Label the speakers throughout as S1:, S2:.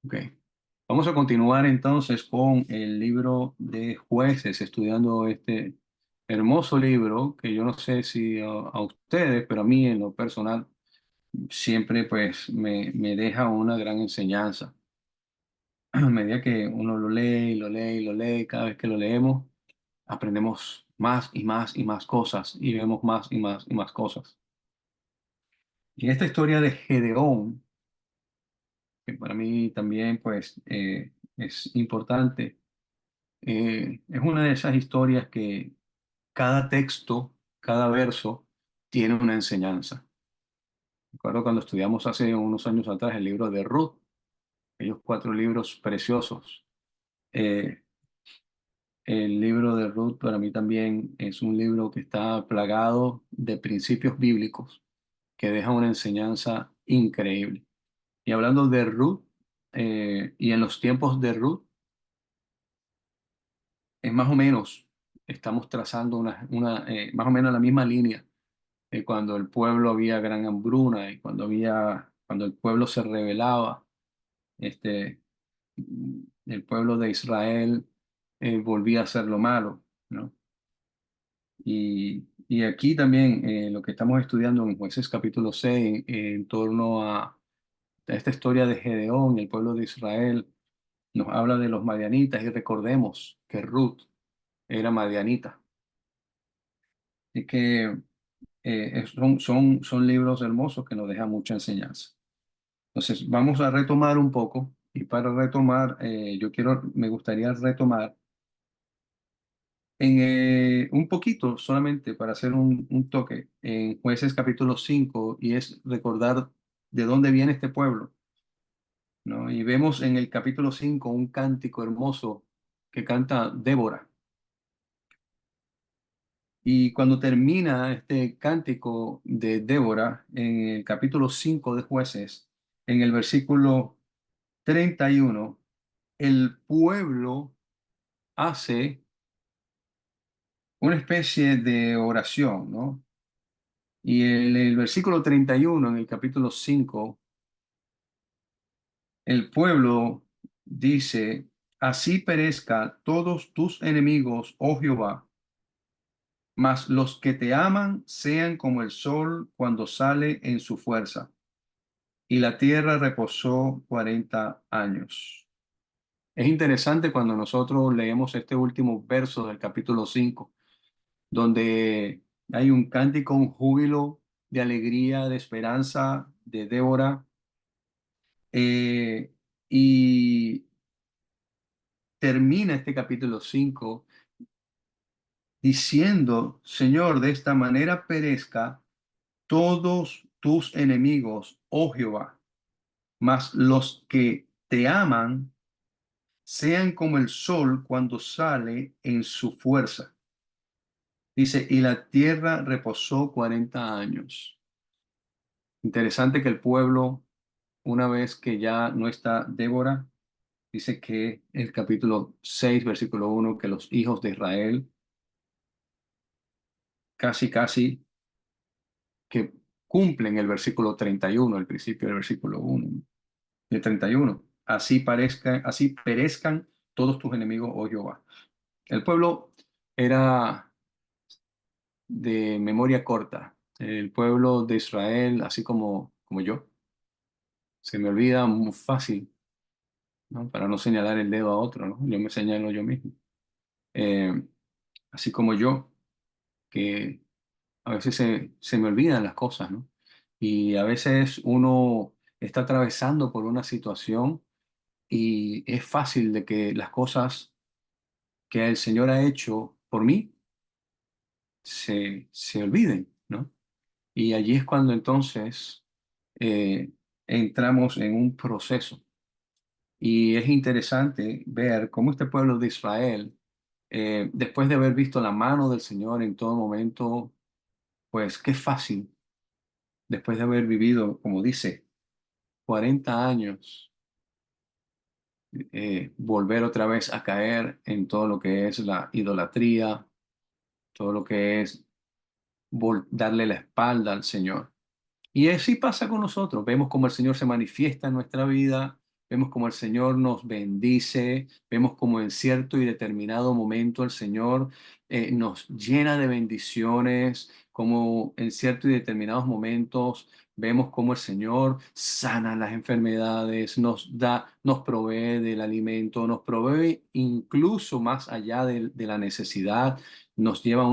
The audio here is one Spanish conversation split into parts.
S1: Ok. Vamos a continuar entonces con el libro de Jueces, estudiando este hermoso libro que yo no sé si a ustedes, pero a mí en lo personal siempre pues me deja una gran enseñanza. A medida que uno lo lee y lo lee y lo lee, cada vez que lo leemos, aprendemos más y más y más cosas y vemos más y más y más cosas. Y esta historia de Gedeón, que para mí también pues es importante. Es una de esas historias que cada texto, cada verso tiene una enseñanza. Recuerdo cuando estudiamos hace unos años atrás el libro de Ruth, aquellos cuatro libros preciosos. Eh, el libro de Ruth para mí también es un libro que está plagado de principios bíblicos que deja una enseñanza increíble. Y hablando de Ruth, y en los tiempos de Ruth, es más o menos, estamos trazando más o menos la misma línea cuando el pueblo había gran hambruna y cuando el pueblo se rebelaba, este, el pueblo de Israel volvía a hacer lo malo, ¿no? Y aquí también lo que estamos estudiando en Jueces capítulo 6 en torno a esta historia de Gedeón y el pueblo de Israel, nos habla de los madianitas y recordemos que Ruth era madianita. Y que son libros hermosos que nos dejan mucha enseñanza. Entonces, vamos a retomar un poco y para retomar, me gustaría retomar un poquito solamente para hacer un toque en Jueces capítulo 5 y es recordar de dónde viene este pueblo, ¿no? Y vemos en el capítulo 5 un cántico hermoso que canta Débora. Y cuando termina este cántico de Débora en el capítulo 5 de Jueces, en el versículo 31, el pueblo hace una especie de oración, ¿no? Y en el versículo 31, en el capítulo 5, el pueblo dice, así perezca todos tus enemigos, oh Jehová, mas los que te aman sean como el sol cuando sale en su fuerza. Y la tierra reposó 40 años. Es interesante cuando nosotros leemos este último verso del capítulo 5 donde hay un cántico, un júbilo de alegría, de esperanza de Débora. eh, y termina este capítulo 5 diciendo, Señor, de esta manera perezca todos tus enemigos, oh Jehová, mas los que te aman sean como el sol cuando sale en su fuerza. Dice, y la tierra reposó 40 años. Interesante que el pueblo, una vez que ya no está Débora, dice que el capítulo 6 versículo 1 que los hijos de Israel casi que cumplen el versículo 31 el principio del versículo 1 de 31. Así perezcan todos tus enemigos, oh Jehová. El pueblo era de memoria corta. El pueblo de Israel, así como yo, se me olvida muy fácil, ¿no? Para no señalar el dedo a otro, ¿no? Yo me señalo yo mismo. Eh, Así como yo, que a veces se me olvidan las cosas, ¿no? Y a veces uno está atravesando por una situación y es fácil de que las cosas que el Señor ha hecho por mí se olviden, ¿no? Y allí es cuando entonces eh, entramos en un proceso. Y es interesante ver cómo este pueblo de Israel, después de haber visto la mano del Señor en todo momento, pues qué fácil, después de haber vivido, como dice, 40 años, volver otra vez a caer en todo lo que es la idolatría, todo lo que es darle la espalda al Señor. Y así pasa con nosotros. Vemos cómo el Señor se manifiesta en nuestra vida vemos como el Señor nos bendice, vemos como en cierto y determinado momento el Señor nos llena de bendiciones, como en ciertos y determinados momentos vemos como el Señor sana las enfermedades, nos da, nos provee del alimento, nos provee incluso más allá de la necesidad, nos lleva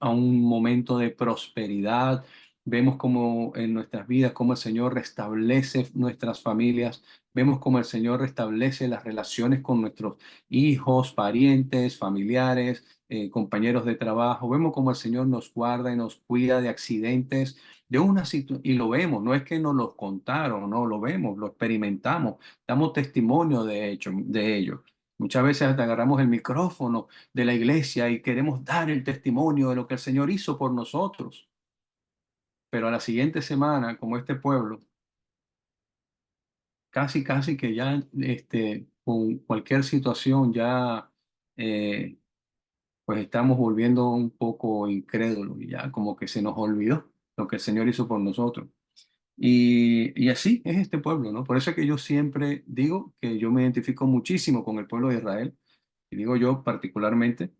S1: a un momento de prosperidad. Vemos como en nuestras vidas, como el Señor restablece nuestras familias. Vemos como el Señor restablece las relaciones con nuestros hijos, parientes, familiares, compañeros de trabajo. Vemos como el Señor nos guarda y nos cuida de accidentes, de una situación, y lo vemos, no es que nos lo contaron, no, lo vemos, lo experimentamos, damos testimonio de ello. Muchas veces hasta agarramos el micrófono de la iglesia y queremos dar el testimonio de lo que el Señor hizo por nosotros. Pero a la siguiente semana, como este pueblo, casi que ya con cualquier situación ya pues estamos volviendo un poco incrédulos y ya como que se nos olvidó lo que el Señor hizo por nosotros. Y así es este pueblo, ¿no? Por eso es que yo siempre digo que yo me identifico muchísimo con el pueblo de Israel, y digo yo particularmente,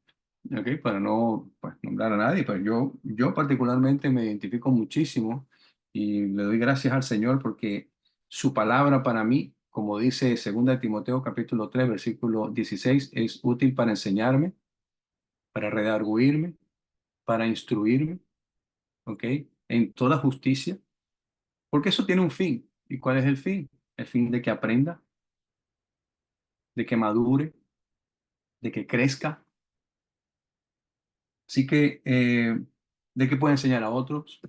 S1: ¿ok? Para no pues, nombrar a nadie, pero yo particularmente me identifico muchísimo y le doy gracias al Señor porque su palabra para mí, como dice 2 Timoteo capítulo 3 versículo 16, es útil para enseñarme, para redarguirme, para instruirme, ¿ok? En toda justicia, porque eso tiene un fin. ¿Y cuál es el fin? El fin de que aprenda, de que madure, de que crezca. Así que, de que pueda enseñar a otros.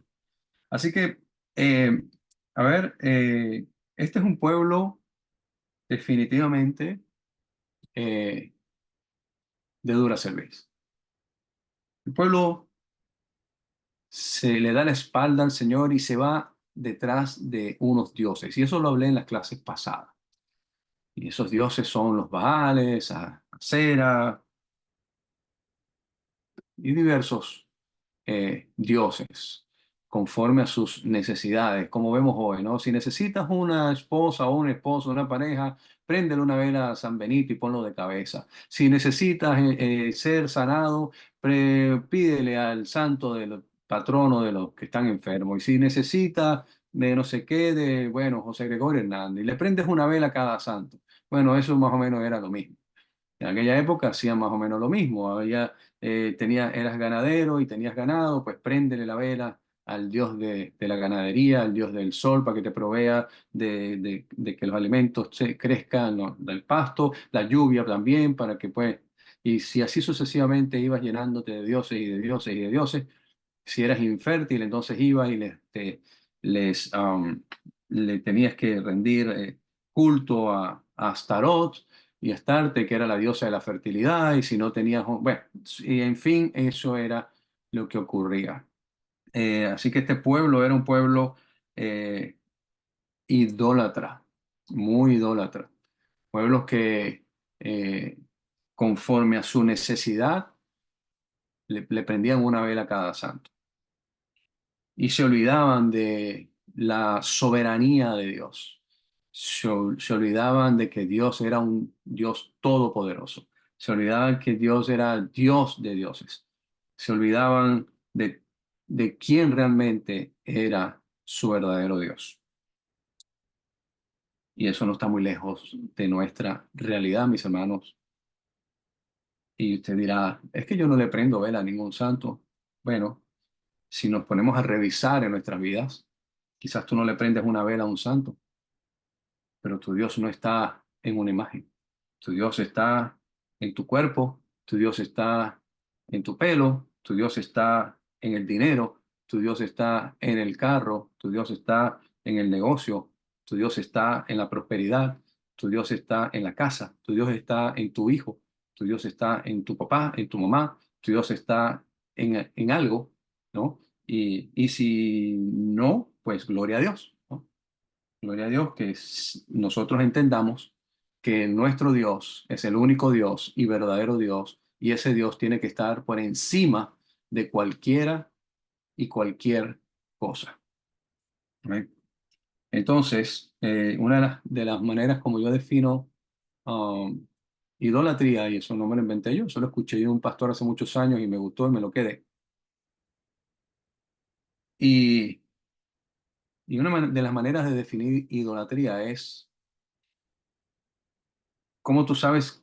S1: Así que, eh, a ver, este es un pueblo definitivamente eh, de dura cerveza. El pueblo se le da la espalda al Señor y se va detrás de unos dioses. Y eso lo hablé en las clases pasadas. Y esos dioses son los Baales, Acera y diversos dioses conforme a sus necesidades, como vemos hoy, ¿no? Si necesitas una esposa o un esposo, una pareja, préndele una vela a San Benito y ponlo de cabeza. Si necesitas ser sanado, pídele al santo del patrono de los que están enfermos. Y si necesitas de no sé qué, de, bueno, José Gregorio Hernández, y le prendes una vela a cada santo. Bueno, eso más o menos era lo mismo. En aquella época hacían más o menos lo mismo. Eras ganadero y tenías ganado, pues préndele la vela al dios de la ganadería, al dios del sol, para que te provea de que los alimentos crezcan, ¿no? Del pasto, la lluvia también, para que pues, y si así sucesivamente ibas llenándote de dioses y de dioses y de dioses, si eras infértil, entonces ibas y le tenías que rendir culto a Astarot y Astarte, que era la diosa de la fertilidad, y si no tenías, bueno, y en fin, eso era lo que ocurría. Así que este pueblo era un pueblo eh, idólatra, muy idólatra. Pueblos que conforme a su necesidad le prendían una vela a cada santo y se olvidaban de la soberanía de Dios. Se olvidaban de que Dios era un Dios todopoderoso. Se olvidaban que Dios era Dios de dioses. Se olvidaban de quién realmente era su verdadero Dios. Y eso no está muy lejos de nuestra realidad, mis hermanos. Y usted dirá, es que yo no le prendo vela a ningún santo. Bueno, si nos ponemos a revisar en nuestras vidas, quizás tú no le prendes una vela a un santo, pero tu Dios no está en una imagen. Tu Dios está en tu cuerpo, tu Dios está en tu pelo, tu Dios está en el dinero, tu Dios está en el carro, tu Dios está en el negocio, tu Dios está en la prosperidad, tu Dios está en la casa, tu Dios está en tu hijo, tu Dios está en tu papá, en tu mamá, tu Dios está en algo, ¿no? Y si no, pues gloria a Dios, ¿no? Gloria a Dios que nosotros entendamos que nuestro Dios es el único Dios y verdadero Dios, y ese Dios tiene que estar por encima de cualquiera y cualquier cosa. ¿Right? Entonces, una de las maneras como yo defino um, idolatría, y eso no me lo inventé yo, eso lo escuché de un pastor hace muchos años y me gustó y me lo quedé. Y, y una de las maneras de definir idolatría es cómo tú sabes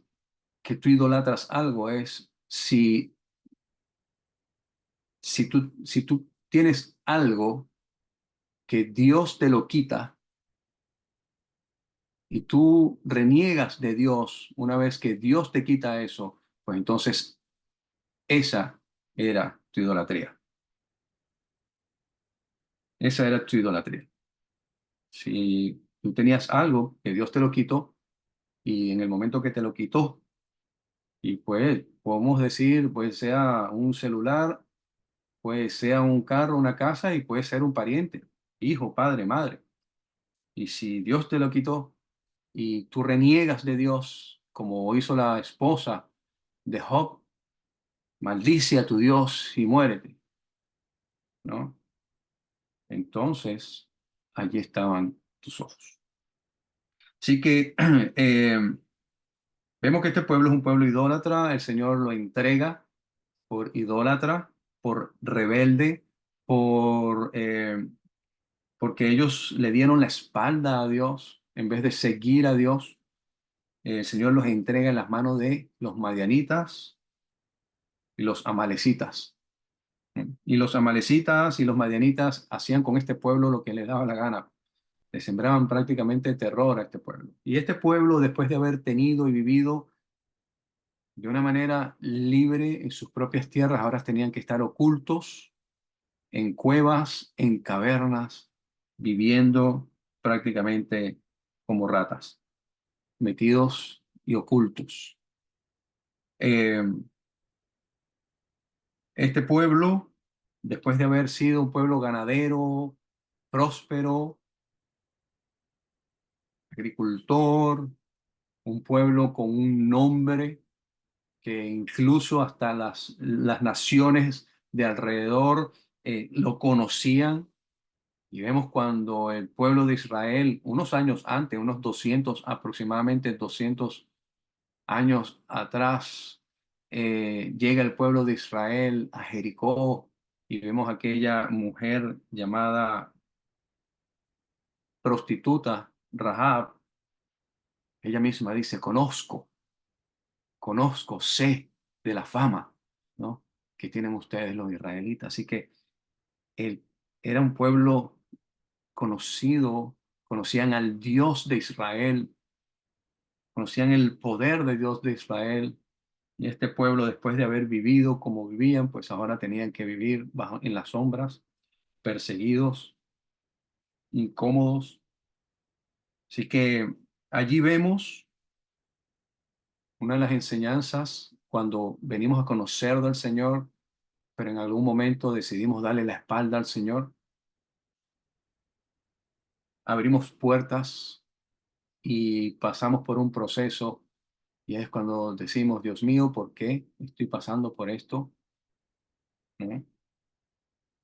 S1: que tú idolatras algo, es si tú tienes algo que Dios te lo quita y tú reniegas de Dios una vez que Dios te quita eso, pues entonces esa era tu idolatría. Esa era tu idolatría. Si tú tenías algo que Dios te lo quitó y en el momento que te lo quitó, y pues podemos decir, pues sea un celular, pues sea un carro, una casa y puede ser un pariente, hijo, padre, madre. Y si Dios te lo quitó y tú reniegas de Dios, como hizo la esposa de Job, maldice a tu Dios y muérete, ¿no? Entonces, allí estaban tus ojos. Así que vemos que este pueblo es un pueblo idólatra, el Señor lo entrega por idólatra, por rebelde, porque ellos le dieron la espalda a Dios en vez de seguir a Dios. El Señor los entrega en las manos de los madianitas y los amalecitas. Y los amalecitas y los madianitas hacían con este pueblo lo que les daba la gana. Le sembraban prácticamente terror a este pueblo. Y este pueblo, después de haber tenido y vivido de una manera libre en sus propias tierras, ahora tenían que estar ocultos en cuevas, en cavernas, viviendo prácticamente como ratas, metidos y ocultos. Eh, este pueblo, después de haber sido un pueblo ganadero, próspero, agricultor, un pueblo con un nombre que incluso hasta las naciones de alrededor lo conocían. Y vemos cuando el pueblo de Israel, unos años antes, unos 200, aproximadamente 200 años atrás, llega el pueblo de Israel a Jericó y vemos aquella mujer llamada prostituta, Rahab. Ella misma dice, sé de la fama, ¿no? Que tienen ustedes los israelitas. Así que él era un pueblo conocido, conocían al Dios de Israel, conocían el poder de Dios de Israel. Y este pueblo, después de haber vivido como vivían, pues ahora tenían que vivir en las sombras, perseguidos, incómodos. Así que allí vemos una de las enseñanzas cuando venimos a conocer del Señor, pero en algún momento decidimos darle la espalda al Señor, abrimos puertas y pasamos por un proceso y es cuando decimos, Dios mío, ¿por qué estoy pasando por esto? ¿No?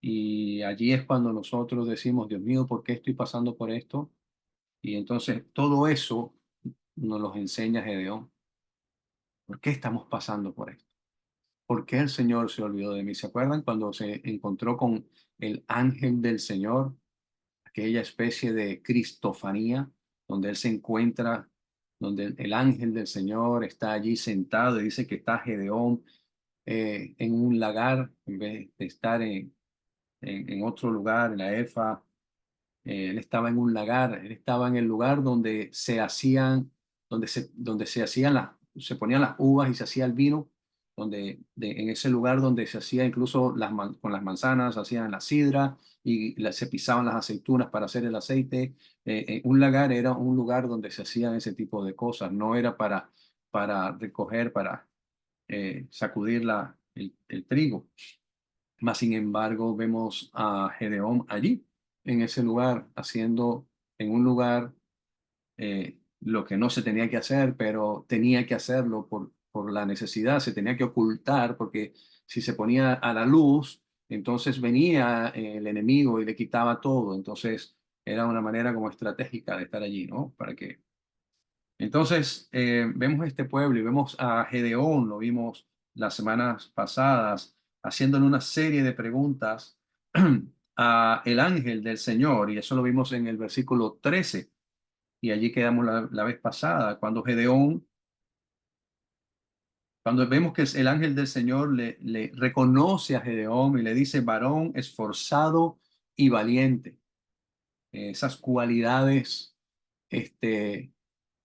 S1: Y allí es cuando nosotros decimos, Dios mío, ¿por qué estoy pasando por esto? Y entonces todo eso nos lo enseña Gedeón. ¿Por qué estamos pasando por esto? ¿Por qué el Señor se olvidó de mí? ¿Se acuerdan cuando se encontró con el ángel del Señor? Aquella especie de cristofanía donde él se encuentra, donde el ángel del Señor está allí sentado y dice que está Gedeón en un lagar en vez de estar en otro lugar, en la Efa. Él estaba en un lagar, él estaba en el lugar donde se hacían, donde se hacían se ponían las uvas y se hacía el vino, en ese lugar donde se hacía incluso con las manzanas, hacían la sidra y se pisaban las aceitunas para hacer el aceite. Un lagar era un lugar donde se hacían ese tipo de cosas, no era para recoger, para sacudir el trigo. Mas, sin embargo, vemos a Gedeón allí, en ese lugar, haciendo en un lugar lo que no se tenía que hacer, pero tenía que hacerlo por la necesidad, se tenía que ocultar, porque si se ponía a la luz, entonces venía el enemigo y le quitaba todo. Entonces, era una manera como estratégica de estar allí, ¿no? Para que entonces, vemos este pueblo y vemos a Gedeón, lo vimos las semanas pasadas, haciéndole una serie de preguntas a el ángel del Señor, y eso lo vimos en el versículo 13, y allí quedamos la vez pasada, cuando Gedeón, cuando vemos que es el ángel del Señor le reconoce a Gedeón y le dice, varón esforzado y valiente. Esas cualidades, este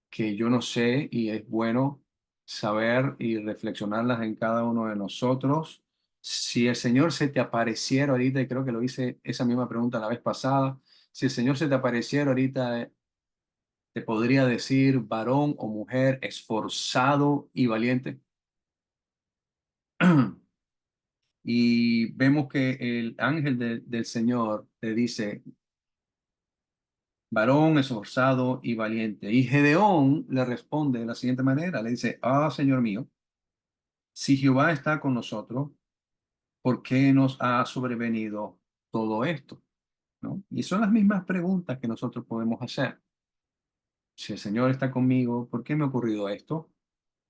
S1: que yo no sé y es bueno saber y reflexionarlas en cada uno de nosotros. Si el Señor se te apareciera ahorita, y creo que lo hice esa misma pregunta la vez pasada, si el Señor se te apareciera ahorita, te podría decir varón o mujer esforzado y valiente. Y vemos que el ángel del Señor te dice, varón esforzado y valiente. Y Gedeón le responde de la siguiente manera, le dice, ah, Señor mío, si Jehová está con nosotros, ¿por qué nos ha sobrevenido todo esto? ¿No? Y son las mismas preguntas que nosotros podemos hacer. Si el Señor está conmigo, ¿por qué me ha ocurrido esto?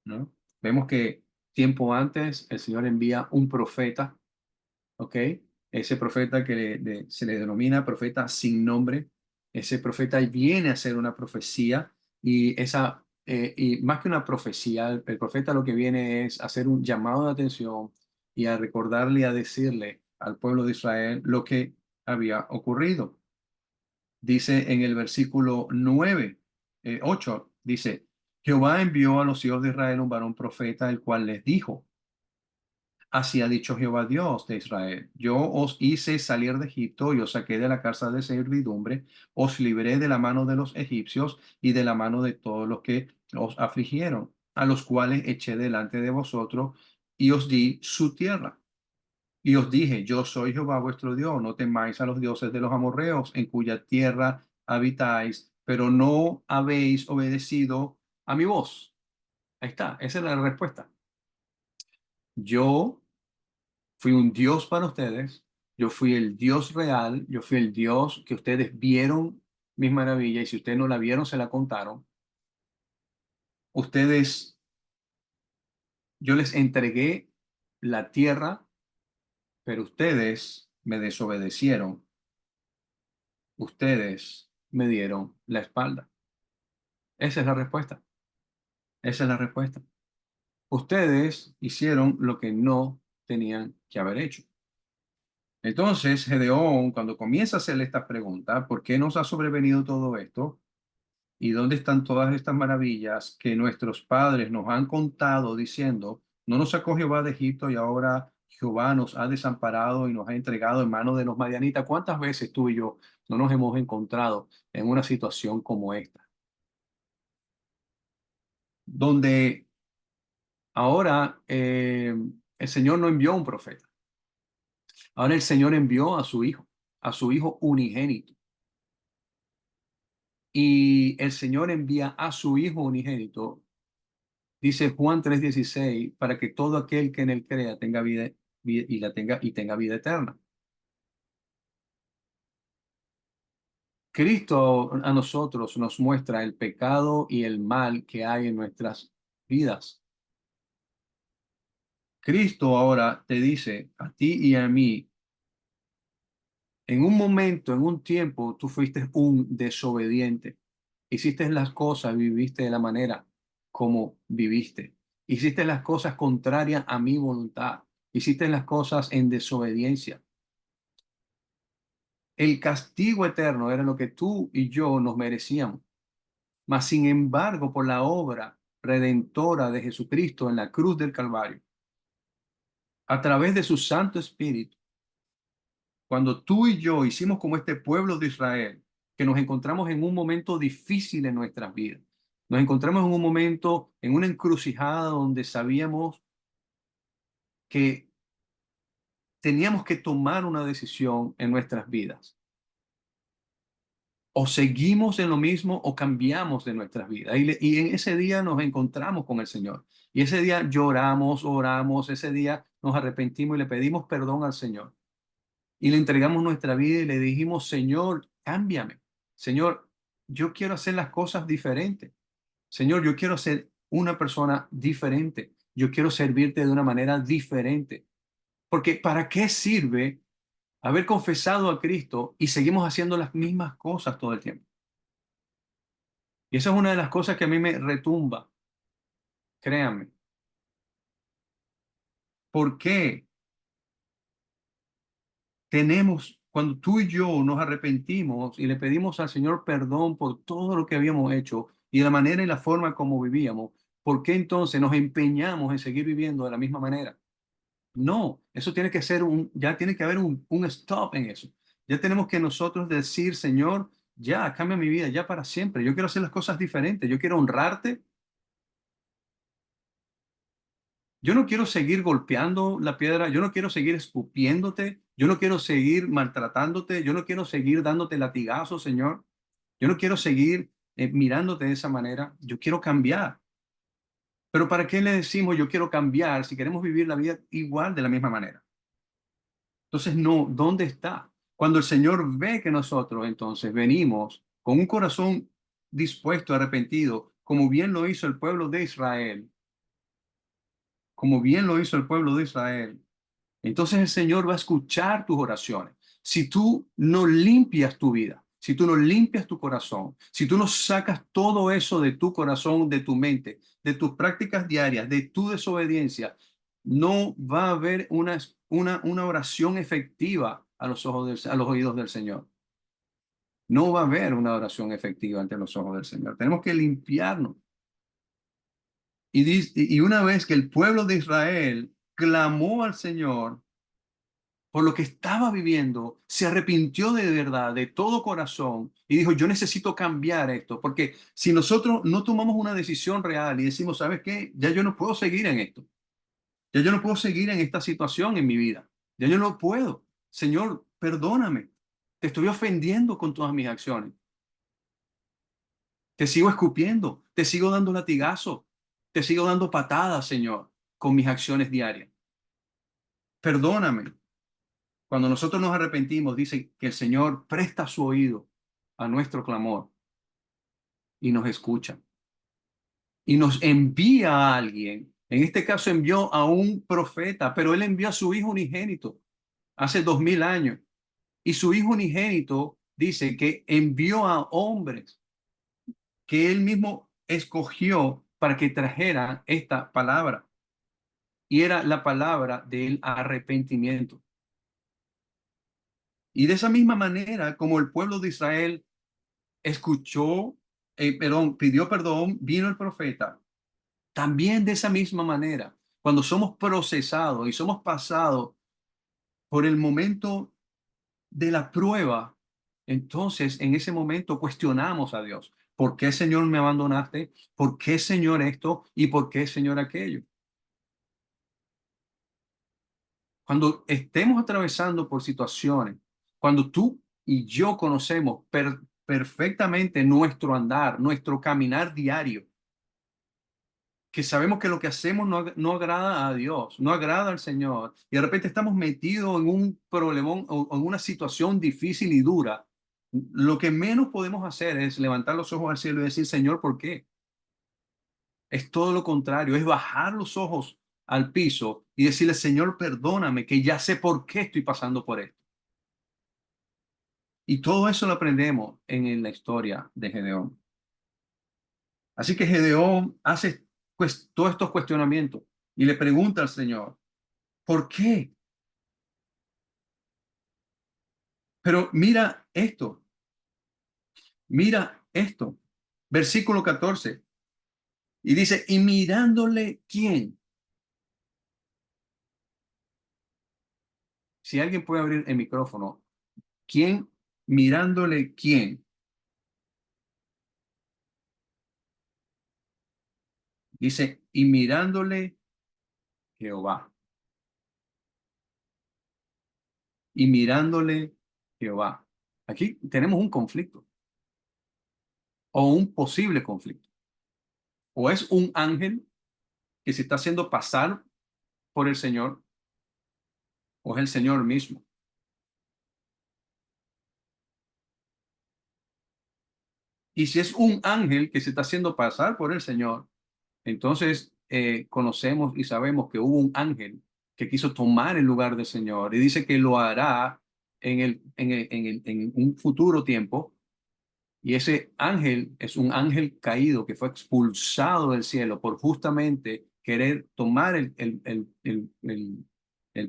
S1: ¿No? Vemos que tiempo antes el Señor envía un profeta, ¿ok? Ese profeta que se le denomina profeta sin nombre. Ese profeta viene a hacer una profecía y más que una profecía, el profeta lo que viene es hacer un llamado de atención y a recordarle y a decirle al pueblo de Israel lo que había ocurrido. Dice en el versículo 9, 8, dice, Jehová envió a los hijos de Israel un varón profeta, el cual les dijo, así ha dicho Jehová Dios de Israel. Yo os hice salir de Egipto y os saqué de la casa de servidumbre, os libré de la mano de los egipcios y de la mano de todos los que os afligieron, a los cuales eché delante de vosotros y os di su tierra. Y os dije, yo soy Jehová vuestro Dios, no temáis a los dioses de los amorreos, en cuya tierra habitáis, pero no habéis obedecido a mi voz. Ahí está, esa es la respuesta. Yo fui un Dios para ustedes, yo fui el Dios real, yo fui el Dios que ustedes vieron mis maravillas y si ustedes no la vieron, se la contaron. Ustedes, yo les entregué la tierra, pero ustedes me desobedecieron, ustedes me dieron la espalda. Esa es la respuesta, esa es la respuesta. Ustedes hicieron lo que no tenían que haber hecho. Entonces, Gedeón, cuando comienza a hacerle esta pregunta, ¿por qué nos ha sobrevenido todo esto? ¿Y dónde están todas estas maravillas que nuestros padres nos han contado diciendo, no nos sacó Jehová de Egipto y ahora Jehová nos ha desamparado y nos ha entregado en manos de los madianitas? ¿Cuántas veces tú y yo no nos hemos encontrado en una situación como esta? Donde ahora el Señor no envió un profeta, ahora el Señor envió a su hijo unigénito. Y el Señor envía a su hijo unigénito. Dice Juan 3:16, para que todo aquel que en él crea tenga tenga vida eterna. Cristo a nosotros nos muestra el pecado y el mal que hay en nuestras vidas. Cristo ahora te dice a ti y a mí, en un momento, en un tiempo, tú fuiste un desobediente. Hiciste las cosas, viviste de la manera como viviste. Hiciste las cosas contrarias a mi voluntad. Hiciste las cosas en desobediencia. El castigo eterno era lo que tú y yo nos merecíamos. Mas, sin embargo, por la obra redentora de Jesucristo en la cruz del Calvario, a través de su Santo Espíritu, cuando tú y yo hicimos como este pueblo de Israel, que nos encontramos en un momento difícil en nuestras vidas, nos encontramos en un momento, en una encrucijada donde sabíamos que teníamos que tomar una decisión en nuestras vidas. O seguimos en lo mismo o cambiamos de nuestras vidas. Y en ese día nos encontramos con el Señor. Y ese día lloramos, oramos, ese día nos arrepentimos y le pedimos perdón al Señor. Y le entregamos nuestra vida y le dijimos, Señor, cámbiame. Señor, yo quiero hacer las cosas diferentes. Señor, yo quiero ser una persona diferente. Yo quiero servirte de una manera diferente. Porque ¿para qué sirve haber confesado a Cristo y seguimos haciendo las mismas cosas todo el tiempo? Y esa es una de las cosas que a mí me retumba, créanme. ¿Por qué tenemos, cuando tú y yo nos arrepentimos y le pedimos al Señor perdón por todo lo que habíamos hecho y la manera y la forma como vivíamos, por qué entonces nos empeñamos en seguir viviendo de la misma manera? No, eso tiene que ser ya tiene que haber un stop en eso. Ya tenemos que nosotros decir, Señor, ya cambia mi vida, ya para siempre. Yo quiero hacer las cosas diferentes. Yo quiero honrarte. Yo no quiero seguir golpeando la piedra. Yo no quiero seguir escupiéndote. Yo no quiero seguir maltratándote. Yo no quiero seguir dándote latigazos, Señor. Yo no quiero seguir mirándote de esa manera. Yo quiero cambiar. Pero ¿para qué le decimos yo quiero cambiar si queremos vivir la vida igual de la misma manera? Entonces, no, ¿dónde está? Cuando el Señor ve que nosotros entonces venimos con un corazón dispuesto, arrepentido, como bien lo hizo el pueblo de Israel, como bien lo hizo el pueblo de Israel, entonces el Señor va a escuchar tus oraciones. Si tú no limpias tu vida, si tú no limpias tu corazón, si tú no sacas todo eso de tu corazón, de tu mente, de tus prácticas diarias, de tu desobediencia, no va a haber una oración efectiva a los ojos a los oídos del Señor. No va a haber una oración efectiva ante los ojos del Señor. Tenemos que limpiarnos. Y una vez que el pueblo de Israel clamó al Señor, por lo que estaba viviendo, se arrepintió de verdad, de todo corazón, y dijo, yo necesito cambiar esto, porque si nosotros no tomamos una decisión real y decimos, ¿sabes qué? Ya yo no puedo seguir en esto, ya yo no puedo seguir en esta situación en mi vida, ya yo no puedo. Señor, perdóname, te estoy ofendiendo con todas mis acciones, te sigo escupiendo, te sigo dando latigazos, te sigo dando patadas, Señor, con mis acciones diarias. Perdóname. Cuando nosotros nos arrepentimos, dice que el Señor presta su oído a nuestro clamor y nos escucha. Y nos envía a alguien. En este caso envió a un profeta, pero él envió a su hijo unigénito hace 2000 años. Y su hijo unigénito dice que envió a hombres que él mismo escogió para que trajeran esta palabra. Y era la palabra del arrepentimiento. Y de esa misma manera, como el pueblo de Israel escuchó, pidió perdón, vino el profeta. También de esa misma manera, cuando somos procesados y somos pasados por el momento de la prueba, entonces en ese momento cuestionamos a Dios. ¿Por qué, Señor, me abandonaste? ¿Por qué, Señor, esto? ¿Y por qué, Señor, aquello? Cuando estemos atravesando por situaciones, cuando tú y yo conocemos perfectamente nuestro andar, nuestro caminar diario, que sabemos que lo que hacemos no agrada a Dios, no agrada al Señor, y de repente estamos metidos en un problemón o en una situación difícil y dura, lo que menos podemos hacer es levantar los ojos al cielo y decir, Señor, ¿por qué? Es todo lo contrario, es bajar los ojos al piso y decirle, Señor, perdóname, que ya sé por qué estoy pasando por esto. Y todo eso lo aprendemos en la historia de Gedeón. Así que Gedeón hace pues, todos estos cuestionamientos y le pregunta al Señor, ¿por qué? Pero mira esto, versículo 14, y dice, y mirándole quién, si alguien puede abrir el micrófono, ¿quién? Mirándole quién, dice, y mirándole Jehová, y mirándole Jehová. Aquí tenemos un conflicto o un posible conflicto. O es un ángel que se está haciendo pasar por el Señor, o es el Señor mismo. Y si es un ángel que se está haciendo pasar por el Señor, entonces conocemos y sabemos que hubo un ángel que quiso tomar el lugar del Señor y dice que lo hará en un futuro tiempo. Y ese ángel es un ángel caído que fue expulsado del cielo por justamente querer tomar el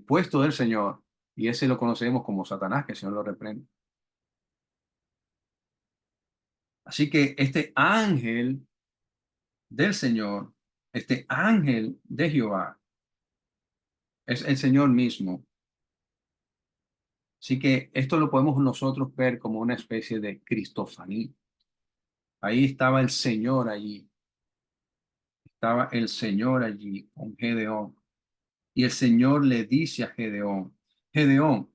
S1: puesto del Señor. Y ese lo conocemos como Satanás, que el Señor lo reprende. Así que este ángel del Señor, este ángel de Jehová, es el Señor mismo. Así que esto lo podemos nosotros ver como una especie de cristofanía. Ahí estaba el Señor allí, estaba el Señor allí con Gedeón. Y el Señor le dice a Gedeón, Gedeón,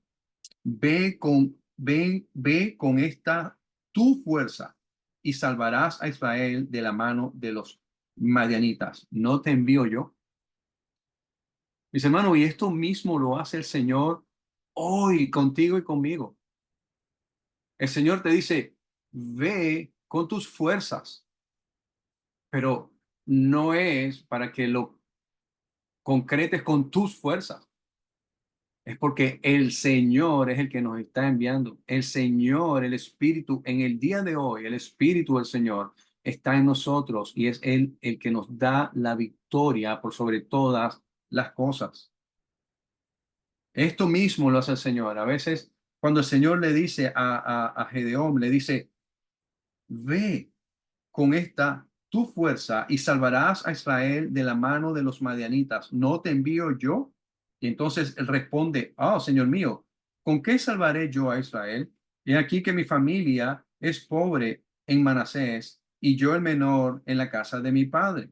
S1: ve con esta tu fuerza y salvarás a Israel de la mano de los madianitas. ¿No te envío yo? Mis hermanos, y esto mismo lo hace el Señor hoy contigo y conmigo. El Señor te dice, ve con tus fuerzas, pero no es para que lo concretes con tus fuerzas. Es porque el Señor es el que nos está enviando. El Señor, el Espíritu, en el día de hoy, el Espíritu del Señor está en nosotros y es Él el que nos da la victoria por sobre todas las cosas. Esto mismo lo hace el Señor. A veces, cuando el Señor le dice a Gedeón, le dice, ve con esta tu fuerza y salvarás a Israel de la mano de los madianitas. ¿No te envío yo? Y entonces él responde, oh, Señor mío, ¿con qué salvaré yo a Israel? He aquí que mi familia es pobre en Manasés y yo el menor en la casa de mi padre.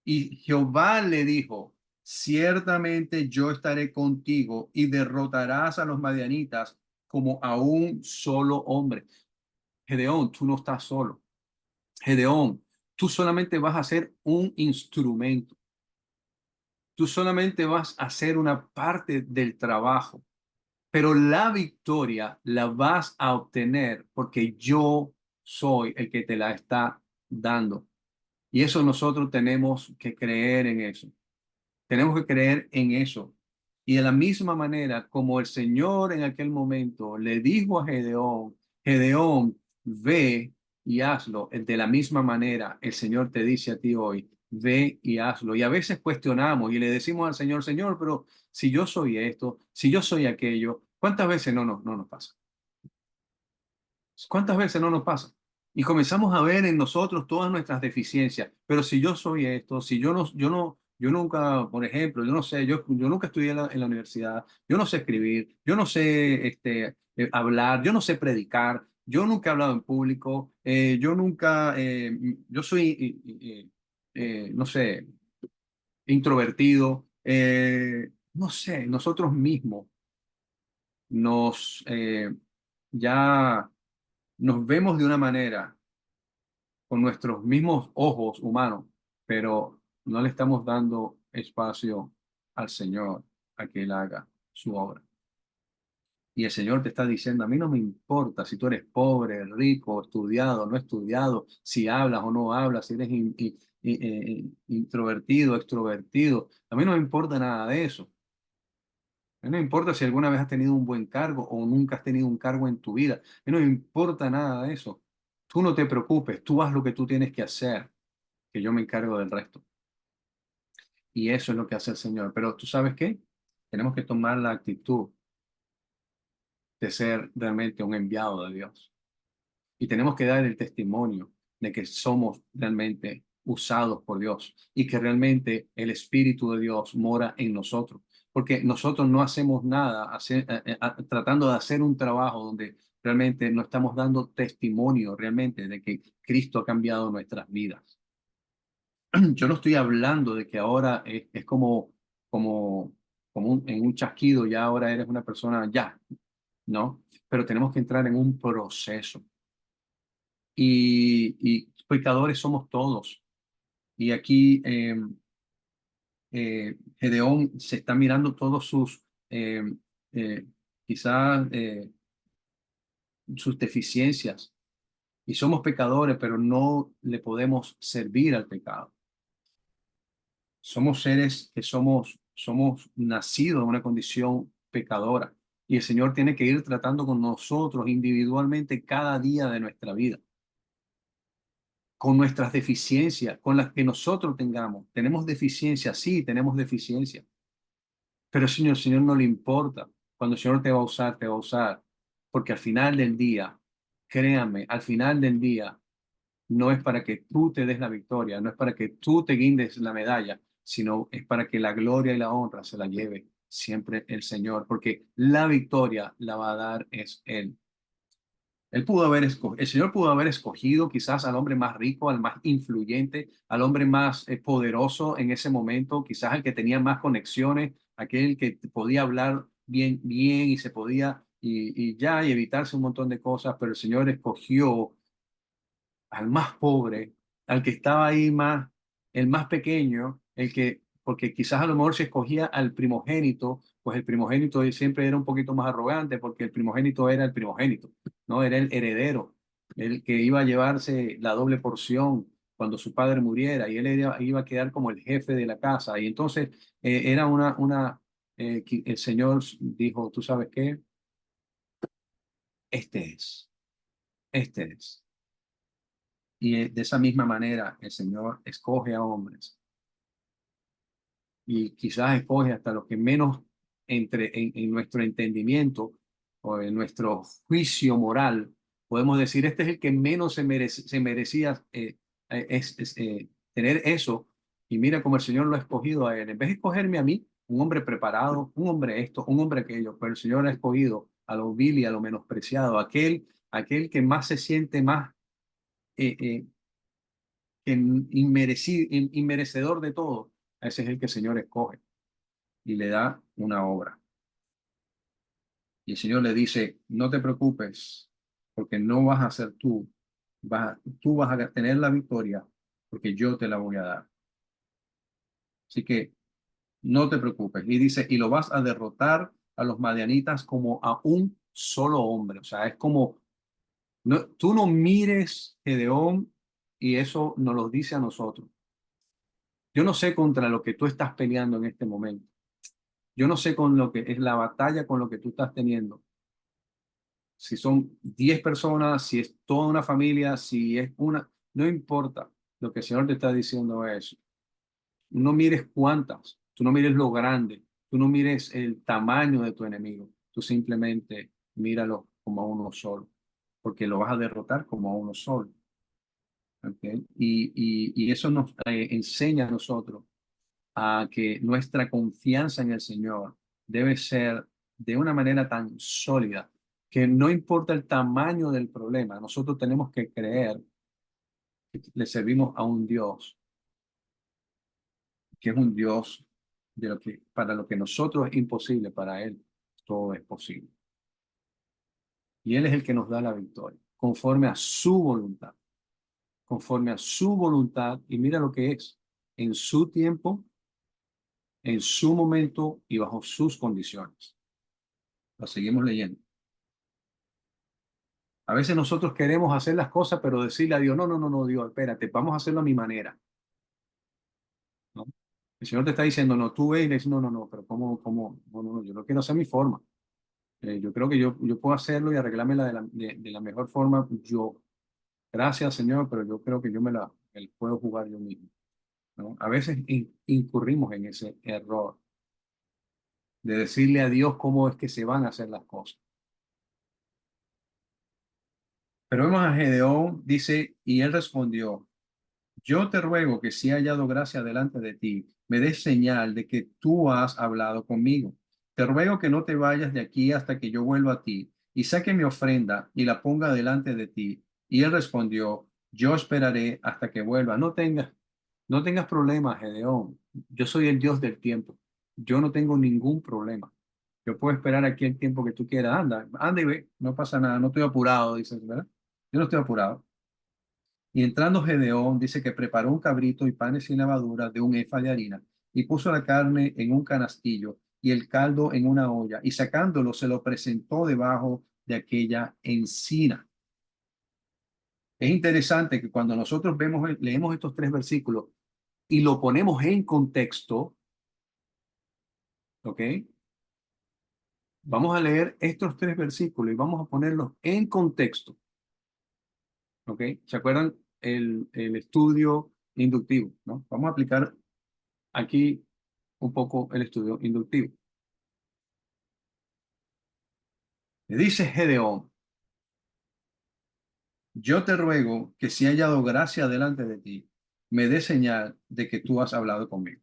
S1: Y Jehová le dijo, ciertamente yo estaré contigo y derrotarás a los madianitas como a un solo hombre. Gedeón, tú no estás solo. Gedeón, tú solamente vas a ser un instrumento. Tú solamente vas a hacer una parte del trabajo, pero la victoria la vas a obtener porque yo soy el que te la está dando. Y eso nosotros tenemos que creer en eso. Tenemos que creer en eso. Y de la misma manera como el Señor en aquel momento le dijo a Gedeón, Gedeón, ve y hazlo. De la misma manera el Señor te dice a ti hoy, ve y hazlo. Y a veces cuestionamos y le decimos al Señor, Señor, pero si yo soy esto, si yo soy aquello, ¿cuántas veces no nos pasa? ¿Cuántas veces no nos pasa? Y comenzamos a ver en nosotros todas nuestras deficiencias. Pero si yo soy esto, si yo nunca, por ejemplo, yo no sé, yo nunca estudié en la universidad, yo no sé escribir, yo no sé hablar, yo no sé predicar, yo nunca he hablado en público, yo soy, no sé, introvertido, no sé, nosotros mismos nos, ya nos vemos de una manera con nuestros mismos ojos humanos, pero no le estamos dando espacio al Señor a que Él haga su obra. Y el Señor te está diciendo, a mí no me importa si tú eres pobre, rico, estudiado, no estudiado, si hablas o no hablas, si eres introvertido, extrovertido. A mí no me importa nada de eso. A mí no me importa si alguna vez has tenido un buen cargo o nunca has tenido un cargo en tu vida. A mí no me importa nada de eso. Tú no te preocupes, tú haz lo que tú tienes que hacer, que yo me encargo del resto. Y eso es lo que hace el Señor. Pero ¿tú sabes qué? Tenemos que tomar la actitud de ser realmente un enviado de Dios. Y tenemos que dar el testimonio de que somos realmente usados por Dios y que realmente el Espíritu de Dios mora en nosotros. Porque nosotros no hacemos nada tratando de hacer un trabajo donde realmente no estamos dando testimonio realmente de que Cristo ha cambiado nuestras vidas. Yo no estoy hablando de que ahora es como, en un chasquido, ya ahora eres una persona, ya, ¿no? Pero tenemos que entrar en un proceso. Y pecadores somos todos. Y aquí Gedeón se está mirando todos eh, eh, quizás sus deficiencias. Y somos pecadores, pero no le podemos servir al pecado. Somos seres que somos nacidos en una condición pecadora. Y el Señor tiene que ir tratando con nosotros individualmente cada día de nuestra vida, con nuestras deficiencias, con las que nosotros tengamos. Tenemos deficiencias, sí, tenemos deficiencias, pero el Señor no le importa. Cuando el Señor te va a usar, te va a usar, porque al final del día, créanme, al final del día, no es para que tú te des la victoria, no es para que tú te guindes la medalla, sino es para que la gloria y la honra se la lleve siempre el Señor, porque la victoria la va a dar es Él. El Señor pudo haber escogido quizás al hombre más rico, al más influyente, al hombre más poderoso en ese momento, quizás al que tenía más conexiones, aquel que podía hablar bien y se podía y evitarse un montón de cosas, pero el Señor escogió al más pobre, al que estaba ahí más, el más pequeño, porque quizás a lo mejor se escogía al primogénito, pues el primogénito siempre era un poquito más arrogante, porque el primogénito era el primogénito, ¿no? Era el heredero, el que iba a llevarse la doble porción cuando su padre muriera, y él iba a quedar como el jefe de la casa. Y entonces era el Señor dijo, ¿tú sabes qué? Este es, este es. Y de esa misma manera el Señor escoge a hombres y quizás escoge hasta los que menos en nuestro entendimiento o en nuestro juicio moral podemos decir, este es el que menos se merecía tener eso. Y mira cómo el Señor lo ha escogido a él. En vez de escogerme a mí, un hombre preparado, un hombre esto, un hombre aquello, pero el Señor ha escogido a lo vil y a lo menospreciado, aquel que más se siente más eh, eh, inmerecedor de todo, ese es el que el Señor escoge y le da una obra. Y el Señor le dice, no te preocupes, porque no vas a ser tú, tú vas a tener la victoria, porque yo te la voy a dar. Así que no te preocupes. Y dice, y lo vas a derrotar a los madianitas como a un solo hombre. O sea, es como, no, tú no mires Gedeón y eso nos lo dice a nosotros. Yo no sé contra lo que tú estás peleando en este momento. Yo no sé con lo que es la batalla con lo que tú estás teniendo. Si son 10 personas, si es toda una familia, si es una, no importa. Lo que el Señor te está diciendo es, no mires cuántas, tú no mires lo grande, tú no mires el tamaño de tu enemigo, tú simplemente míralo como a uno solo, porque lo vas a derrotar como a uno solo. ¿Ok? Y eso nos enseña a nosotros a que nuestra confianza en el Señor debe ser de una manera tan sólida que no importa el tamaño del problema, nosotros tenemos que creer que le servimos a un Dios, que es un Dios de lo que para lo que nosotros es imposible, para Él todo es posible. Y Él es el que nos da la victoria, conforme a su voluntad, y mira lo que es, en su tiempo, en su momento y bajo sus condiciones. Lo seguimos leyendo. A veces nosotros queremos hacer las cosas, pero decirle a Dios, no, Dios, espérate, vamos a hacerlo a mi manera, ¿no? El Señor te está diciendo, no, tú ve y le dices, no, pero no, yo no quiero hacer mi forma. Yo creo que yo puedo hacerlo y arreglármela de la mejor forma yo. Gracias, Señor, pero yo creo que me la puedo jugar yo mismo, ¿no? A veces incurrimos en ese error de decirle a Dios cómo es que se van a hacer las cosas. Pero vemos a Gedeón, dice, y él respondió, yo te ruego que si he hallado gracia delante de ti, me des señal de que tú has hablado conmigo. Te ruego que no te vayas de aquí hasta que yo vuelva a ti y saque mi ofrenda y la ponga delante de ti. Y él respondió, yo esperaré hasta que vuelva. No tengas problemas, Gedeón. Yo soy el Dios del tiempo. Yo no tengo ningún problema. Yo puedo esperar aquí el tiempo que tú quieras. Anda y ve, no pasa nada, no estoy apurado, dices, ¿verdad? Yo no estoy apurado. Y entrando Gedeón, dice que preparó un cabrito y panes sin levadura de un efa de harina, y puso la carne en un canastillo y el caldo en una olla, y sacándolo se lo presentó debajo de aquella encina. Es interesante que cuando nosotros leemos estos tres versículos y lo ponemos en contexto, ¿ok? Vamos a leer estos tres versículos y vamos a ponerlos en contexto, ¿ok? ¿Se acuerdan el estudio inductivo, ¿no? Vamos a aplicar aquí un poco el estudio inductivo. Le dice Gedeón, yo te ruego que si he hallado gracia delante de ti, me dé señal de que tú has hablado conmigo.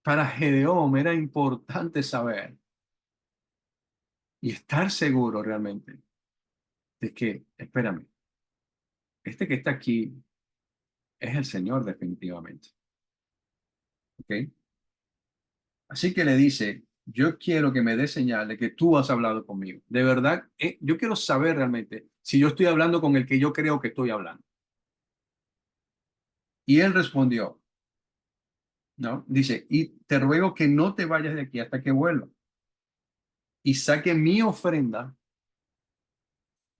S1: Para Gedeón era importante saber y estar seguro realmente de que, espérame, este que está aquí es el Señor definitivamente, ¿ok? Así que le dice, yo quiero que me dé señal de que tú has hablado conmigo. De verdad, yo quiero saber realmente si yo estoy hablando con el que yo creo que estoy hablando. Y él respondió, ¿no? Dice, y te ruego que no te vayas de aquí hasta que vuelva y saque mi ofrenda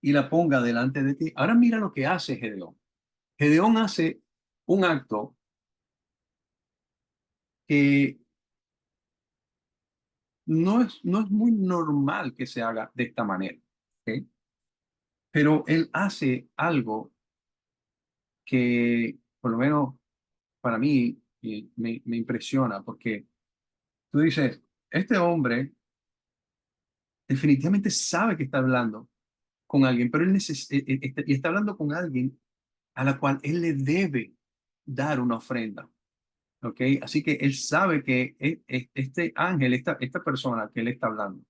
S1: y la ponga delante de ti. Ahora mira lo que hace Gedeón. Gedeón hace un acto que no es muy normal que se haga de esta manera, ¿ok? Pero él hace algo que, por lo menos para mí, me impresiona, porque tú dices, este hombre definitivamente sabe que está hablando con alguien, pero y está hablando con alguien a la cual él le debe dar una ofrenda. ¿Ok? Así que él sabe que este ángel, esta persona que él está hablando,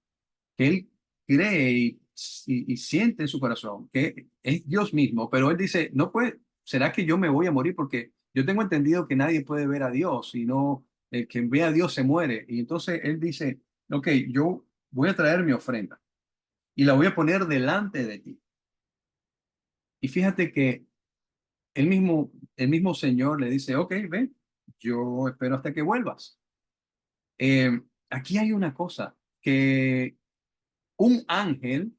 S1: que él cree y siente en su corazón que es Dios mismo, pero él dice, no puede, ¿será que yo me voy a morir? Porque yo tengo entendido que nadie puede ver a Dios, sino el que ve a Dios se muere. Y entonces él dice, ok, yo voy a traer mi ofrenda y la voy a poner delante de ti. Y fíjate que el mismo Señor le dice, ok, ven, yo espero hasta que vuelvas. Eh, Aquí hay una cosa, que un ángel,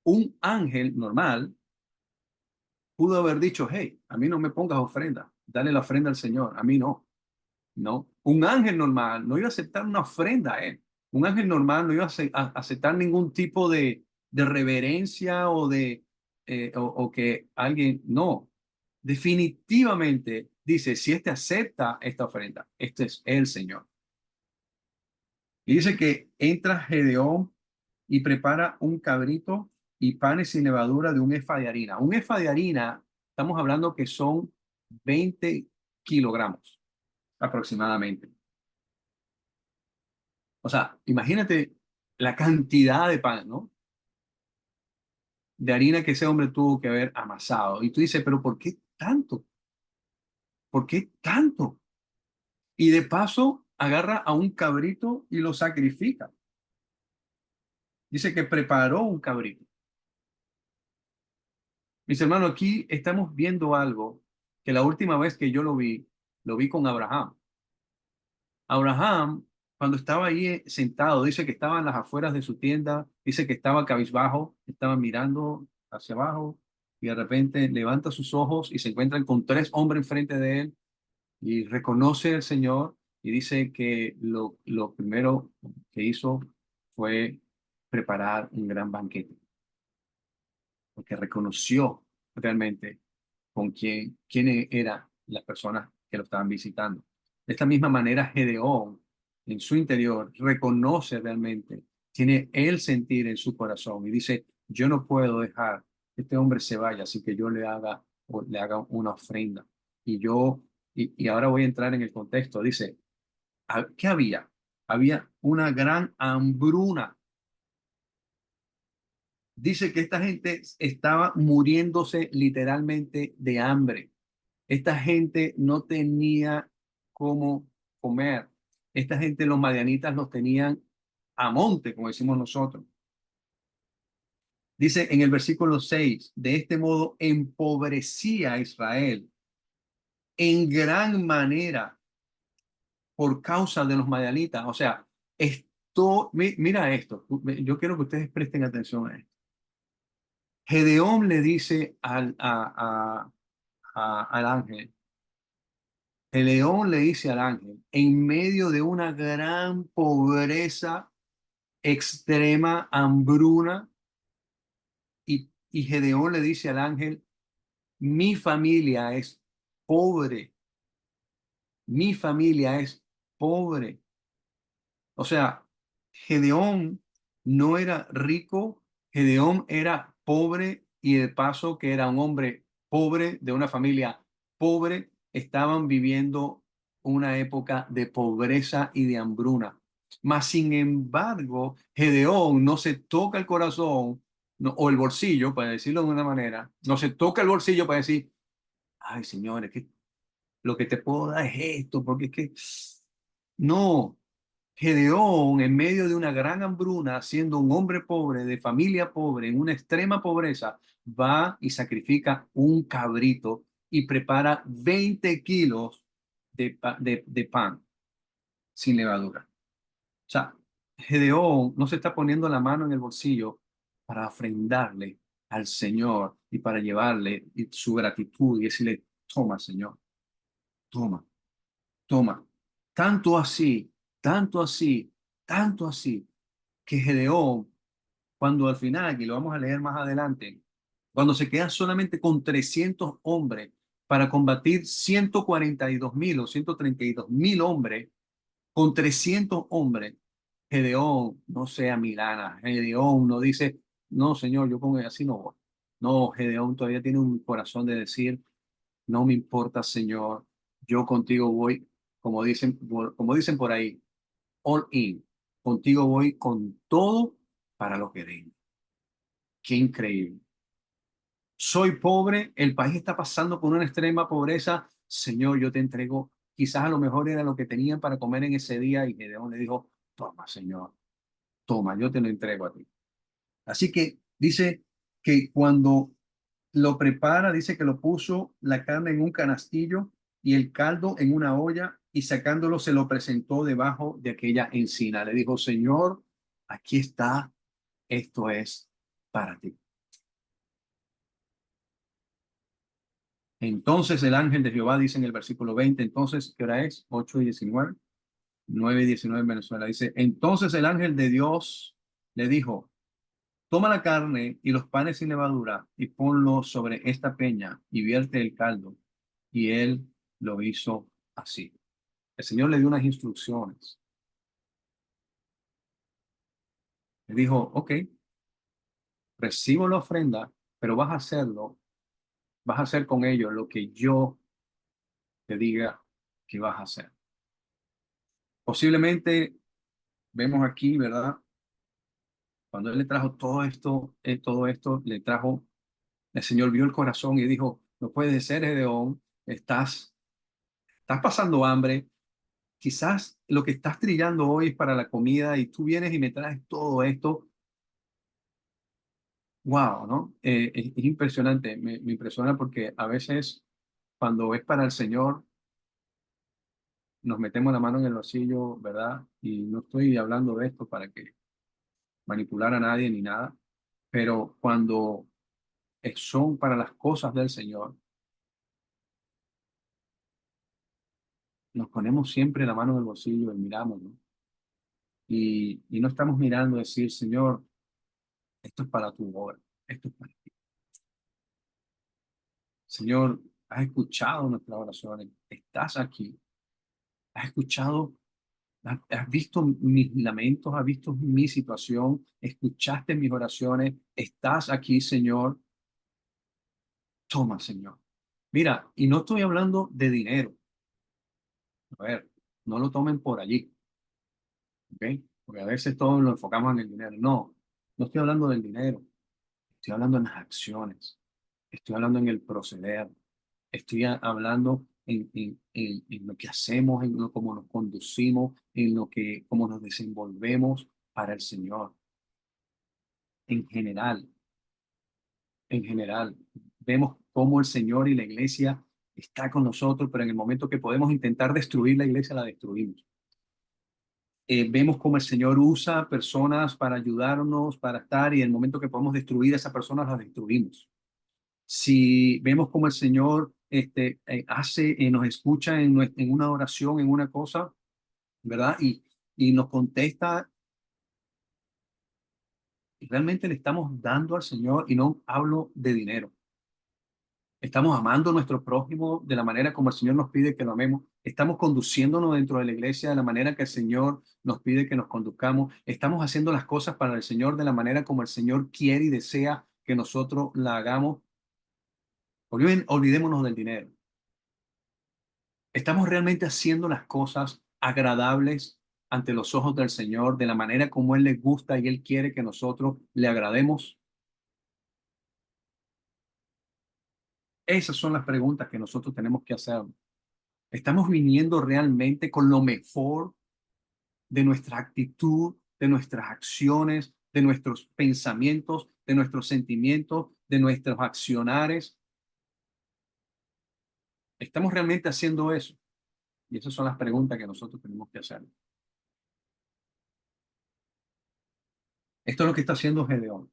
S1: un ángel normal, pudo haber dicho, hey, a mí no me pongas ofrenda, dale la ofrenda al Señor, a mí no, no. Un ángel normal no iba a aceptar una ofrenda a él. Un ángel normal no iba a aceptar ningún tipo de reverencia o que alguien, no. Definitivamente dice, si este acepta esta ofrenda, este es el Señor. Y dice que entra Gedeón y prepara un cabrito y panes sin levadura de un efa de harina. Un efa de harina, estamos hablando que son 20 kilogramos aproximadamente. O sea, imagínate la cantidad de pan, ¿no? De harina que ese hombre tuvo que haber amasado. Y tú dices, pero ¿por qué tanto? ¿Por qué tanto? Y de paso agarra a un cabrito y lo sacrifica. Dice que preparó un cabrito. Mis hermanos, aquí estamos viendo algo que la última vez que yo lo vi con Abraham. Abraham, cuando estaba ahí sentado, dice que estaba en las afueras de su tienda, dice que estaba cabizbajo, estaba mirando hacia abajo y de repente levanta sus ojos y se encuentran con tres hombres enfrente de él y reconoce al Señor y dice que lo primero que hizo fue preparar un gran banquete, porque reconoció realmente quién eran las personas que lo estaban visitando. De esta misma manera, Gedeón, en su interior, reconoce realmente, tiene el sentir en su corazón y dice, yo no puedo dejar que este hombre se vaya, así que yo le haga una ofrenda. Y ahora voy a entrar en el contexto, dice, ¿qué había? Había una gran hambruna. Dice que esta gente estaba muriéndose literalmente de hambre. Esta gente no tenía cómo comer. Esta gente, los madianitas, los tenían a monte, como decimos nosotros. Dice en el versículo 6, de este modo empobrecía a Israel en gran manera por causa de los madianitas. O sea, mira esto, yo quiero que ustedes presten atención a esto. Gedeón le dice al ángel, Gedeón le dice al ángel, en medio de una gran pobreza, extrema hambruna, y Gedeón le dice al ángel, mi familia es pobre, mi familia es pobre. O sea, Gedeón no era rico, Gedeón era pobre y de paso que era un hombre pobre de una familia pobre, estaban viviendo una época de pobreza y de hambruna. Mas, sin embargo, Gedeón no se toca el corazón o el bolsillo, para decirlo de una manera, no se toca el bolsillo para decir, ay, señores, que lo que te puedo dar es esto, porque es que no. Gedeón, en medio de una gran hambruna, siendo un hombre pobre, de familia pobre, en una extrema pobreza, va y sacrifica un cabrito y prepara 20 kilos de pan sin levadura. O sea, Gedeón no se está poniendo la mano en el bolsillo para ofrendarle al Señor y para llevarle su gratitud y decirle, toma, Señor, toma, toma. Tanto así, tanto así, tanto así que Gedeón, cuando al final, y lo vamos a leer más adelante, cuando se queda solamente con 300 hombres para combatir 142.000 o 132.000 hombres, con 300 hombres, Gedeón no sea Milana, Gedeón no dice, no, señor, yo con así no voy. No, Gedeón todavía tiene un corazón de decir, no me importa, Señor, yo contigo voy, como dicen por ahí, all in. Contigo voy con todo para lo que den. Qué increíble. Soy pobre, el país está pasando por una extrema pobreza. Señor, yo te entrego. Quizás a lo mejor era lo que tenían para comer en ese día y Gedeón le dijo, toma, Señor, toma, yo te lo entrego a ti. Así que dice que cuando lo prepara, dice que lo puso la carne en un canastillo y el caldo en una olla y sacándolo se lo presentó debajo de aquella encina. Le dijo, Señor, aquí está, esto es para ti. Entonces el ángel de Jehová dice en el versículo 20, entonces, ¿qué hora es? 8:19, 9:19 en Venezuela. Dice, entonces el ángel de Dios le dijo, toma la carne y los panes sin levadura y ponlo sobre esta peña y vierte el caldo. Y él lo hizo así. El Señor le dio unas instrucciones. Le dijo, ok, recibo la ofrenda, pero vas a hacer con ello lo que yo te diga que vas a hacer. Posiblemente vemos aquí, ¿verdad? Cuando él le trajo todo esto, le trajo, el Señor vio el corazón y dijo, no puede ser, Gedeón, estás pasando hambre, quizás lo que estás trillando hoy es para la comida y tú vienes y me traes todo esto. Wow, ¿no? Es impresionante, me impresiona porque a veces cuando es para el Señor nos metemos la mano en el bolsillo, ¿verdad? Y no estoy hablando de esto para que manipular a nadie ni nada, pero cuando son para las cosas del Señor, nos ponemos siempre la mano en el bolsillo y miramos, ¿no? Y no estamos mirando decir, Señor, esto es para tu obra, esto es para ti. Señor, has escuchado nuestras oraciones, estás aquí, has escuchado, has visto mis lamentos, has visto mi situación, escuchaste mis oraciones, estás aquí, Señor, toma, Señor. Mira, y no estoy hablando de dinero, a ver, no lo tomen por allí, ¿ok? Porque a veces todos lo enfocamos en el dinero. No, no estoy hablando del dinero, estoy hablando en las acciones, estoy hablando en el proceder, estoy hablando en lo que hacemos, en lo, cómo nos conducimos, en lo que, cómo nos desenvolvemos para el Señor. En general, en general, vemos cómo el Señor y la iglesia está con nosotros, pero en el momento que podemos intentar destruir la iglesia, la destruimos. Vemos cómo el Señor usa personas para ayudarnos, para estar, y en el momento que podemos destruir a esa persona, la destruimos. Si vemos cómo el Señor nos escucha en una oración, en una cosa, ¿verdad? Y nos contesta, y realmente le estamos dando al Señor, y no hablo de dinero. Estamos amando a nuestro prójimo de la manera como el Señor nos pide que lo amemos. Estamos conduciéndonos dentro de la iglesia de la manera que el Señor nos pide que nos conduzcamos. Estamos haciendo las cosas para el Señor de la manera como el Señor quiere y desea que nosotros la hagamos. Olvidémonos del dinero. Estamos realmente haciendo las cosas agradables ante los ojos del Señor de la manera como Él le gusta y Él quiere que nosotros le agrademos. Esas son las preguntas que nosotros tenemos que hacer. ¿Estamos viniendo realmente con lo mejor de nuestra actitud, de nuestras acciones, de nuestros pensamientos, de nuestros sentimientos, de nuestros accionares? ¿Estamos realmente haciendo eso? Y esas son las preguntas que nosotros tenemos que hacer. Esto es lo que está haciendo Gedeón.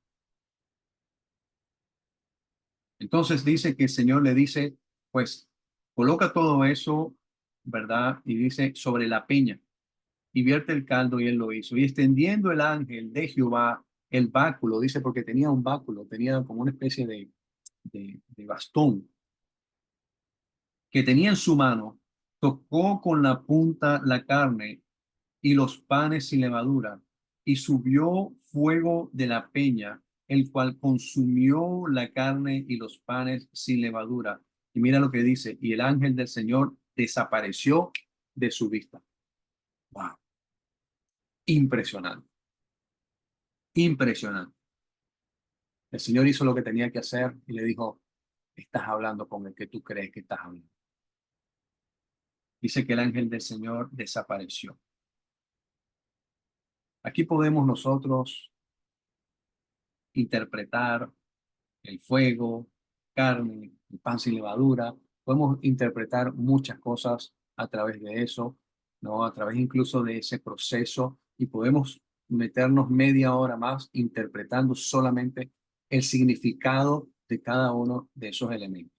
S1: Entonces dice que el Señor le dice, pues coloca todo eso, ¿verdad? Y dice sobre la peña y vierte el caldo, y él lo hizo. Y extendiendo el ángel de Jehová el báculo, dice porque tenía un báculo, tenía como una especie de bastón que tenía en su mano, tocó con la punta la carne y los panes sin levadura, y subió fuego de la peña, el cual consumió la carne y los panes sin levadura. Y mira lo que dice, y el ángel del Señor desapareció de su vista. Wow, impresionante, impresionante. El Señor hizo lo que tenía que hacer y le dijo, estás hablando con el que tú crees que estás hablando. Dice que el ángel del Señor desapareció. Aquí podemos nosotros interpretar el fuego, carne, el pan sin levadura. Podemos interpretar muchas cosas a través de eso, ¿no? A través incluso de ese proceso, y podemos meternos media hora más interpretando solamente el significado de cada uno de esos elementos.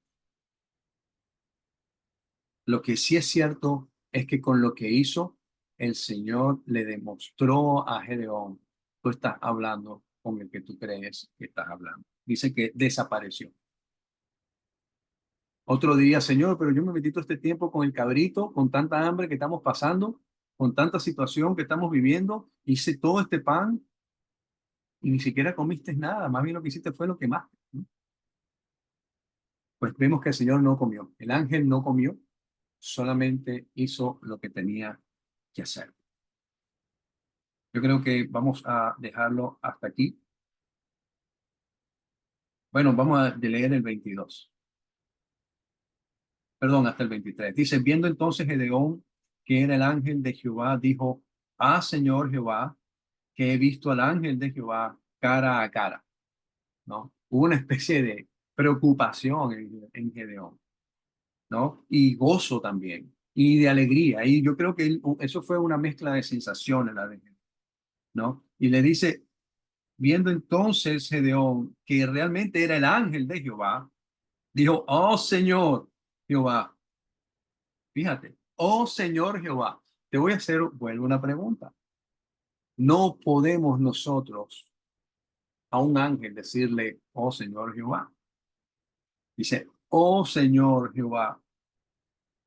S1: Lo que sí es cierto es que con lo que hizo, el Señor le demostró a Gedeón, tú estás hablando con el que tú crees que estás hablando. Dice que desapareció. Otro día, Señor, pero yo me metí todo este tiempo con el cabrito, con tanta hambre que estamos pasando, con tanta situación que estamos viviendo, hice todo este pan y ni siquiera comiste nada, más bien lo que hiciste fue lo que más. Pues vemos que el Señor no comió, el ángel no comió, solamente hizo lo que tenía que hacer. Yo creo que vamos a dejarlo hasta aquí. Bueno, vamos a leer el 22. Perdón, hasta el 23. Dice, viendo entonces Gedeón que era el ángel de Jehová, dijo, ah, Señor Jehová, que he visto al ángel de Jehová cara a cara, ¿no? Hubo una especie de preocupación en Gedeón, ¿no? Y gozo también, y de alegría. Y yo creo que eso fue una mezcla de sensaciones, la de Gedeón, ¿no? Y le dice, viendo entonces Gedeón que realmente era el ángel de Jehová, dijo, oh Señor Jehová, fíjate, oh Señor Jehová, te voy a hacer, vuelvo una pregunta. No podemos nosotros a un ángel decirle, oh Señor Jehová. Dice, oh Señor Jehová,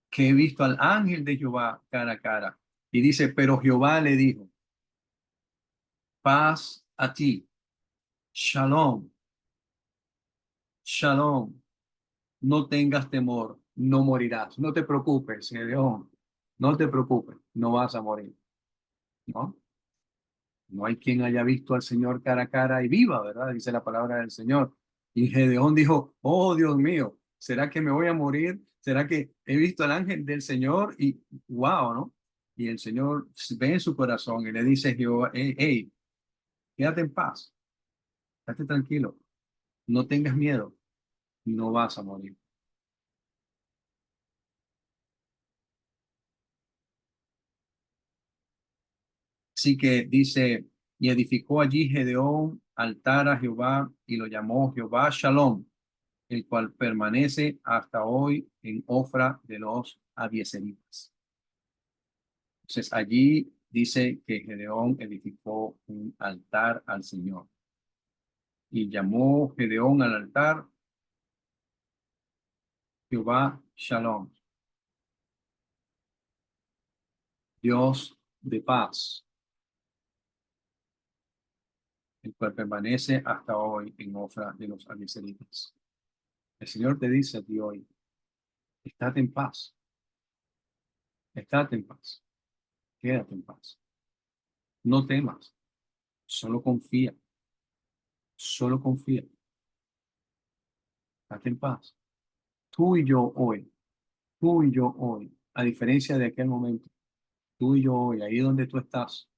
S1: que he visto al ángel de Jehová cara a cara. Y dice, pero Jehová le dijo, paz a ti, shalom, shalom, no tengas temor, no morirás. No te preocupes, Gedeón, no te preocupes, no vas a morir, ¿no? No hay quien haya visto al Señor cara a cara y viva, ¿verdad? Dice la palabra del Señor. Y Gedeón dijo, oh Dios mío, ¿será que me voy a morir? ¿Será que he visto al ángel del Señor? Y wow, ¿no? Y el Señor ve en su corazón y le dice, Jehová, hey, hey, quédate en paz, quédate tranquilo, no tengas miedo, no vas a morir. Así que dice, y edificó allí Gedeón altar a Jehová y lo llamó Jehová Shalom, el cual permanece hasta hoy en Ofra de los Abiezeritas. Entonces allí dice que Gedeón edificó un altar al Señor y llamó Gedeón al altar Jehová Shalom, Dios de paz, el cual permanece hasta hoy en Ofra de los Abiezeritas. El Señor te dice a ti hoy, estate en paz, estate en paz, quédate en paz. No temas, solo confía, solo confía, estate en paz. Tú y yo hoy, tú y yo hoy, a diferencia de aquel momento, tú y yo hoy, ahí donde tú estás,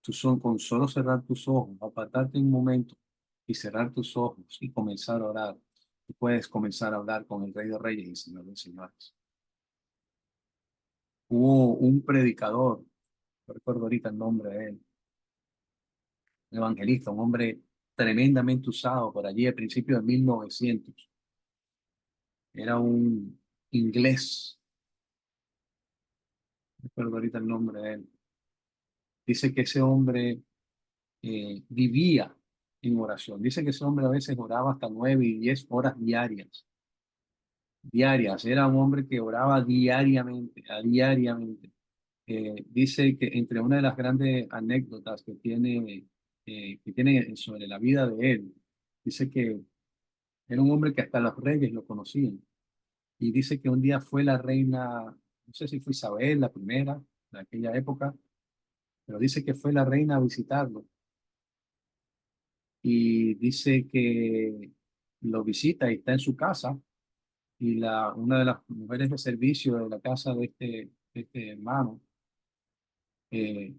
S1: tú son con solo cerrar tus ojos, apartarte un momento y cerrar tus ojos y comenzar a orar. Tú puedes comenzar a hablar con el Rey de Reyes y Señor de Señores. Hubo un predicador, no recuerdo ahorita el nombre de él, un evangelista, un hombre tremendamente usado por allí a principios de 1900. Era un inglés, no recuerdo ahorita el nombre de él. Dice que ese hombre vivía en oración. Dice que ese hombre a veces oraba hasta 9 y 10 horas diarias. Diarias. Era un hombre que oraba diariamente, a diariamente. Dice que entre una de las grandes anécdotas que tiene sobre la vida de él, dice que era un hombre que hasta los reyes lo conocían. Y dice que un día fue la reina, no sé si fue Isabel, la primera de aquella época, pero dice que fue la reina a visitarlo. Y dice que lo visita y está en su casa. Y una de las mujeres de servicio de la casa de este hermano eh,